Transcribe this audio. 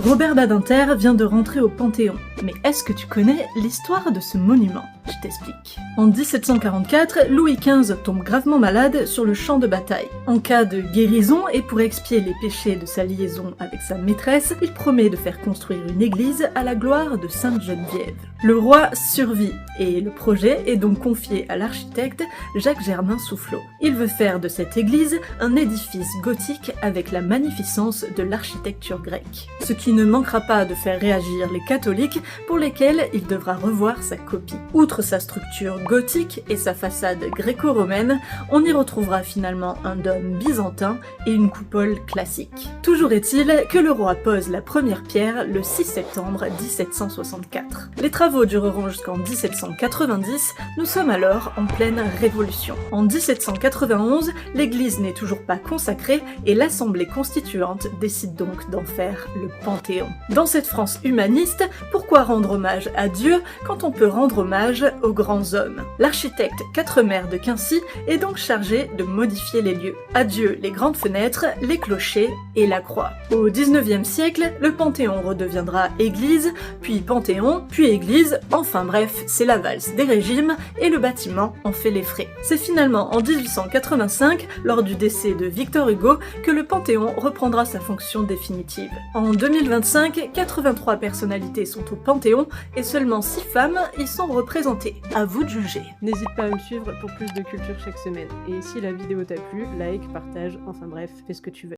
Robert Badinter vient de rentrer au Panthéon. Mais est-ce que tu connais l'histoire de ce monument? Je t'explique. En 1744, Louis XV tombe gravement malade sur le champ de bataille. En cas de guérison et pour expier les péchés de sa liaison avec sa maîtresse, il promet de faire construire une église à la gloire de Sainte Geneviève. Le roi survit et le projet est donc confié à l'architecte Jacques-Germain Soufflot. Il veut faire de cette église un édifice gothique avec la magnificence de l'architecture grecque. Ce qui ne manquera pas de faire réagir les catholiques pour lesquels il devra revoir sa copie. Outre sa structure gothique et sa façade gréco-romaine, on y retrouvera finalement un dôme byzantin et une coupole classique. Toujours est-il que le roi pose la première pierre le 6 septembre 1764. Les travaux dureront jusqu'en 1790, nous sommes alors en pleine révolution. En 1791, l'église n'est toujours pas consacrée et l'Assemblée constituante décide donc d'en faire le Panthéon. Dans cette France humaniste, pourquoi rendre hommage à Dieu quand on peut rendre hommage aux grands hommes? L'architecte Quatremer de Quincy est donc chargé de modifier les lieux. Adieu les grandes fenêtres, les clochers et la croix. Au 19e siècle, le Panthéon redeviendra église, puis Panthéon, puis église, enfin bref, c'est la valse des régimes et le bâtiment en fait les frais. C'est finalement en 1885, lors du décès de Victor Hugo, que le Panthéon reprendra sa fonction définitive. En 2025, 83 personnalités sont au Panthéon et seulement 6 femmes y sont représentées. À vous de juger. N'hésite pas à me suivre pour plus de culture chaque semaine. Et si la vidéo t'a plu, like, partage, enfin bref, fais ce que tu veux.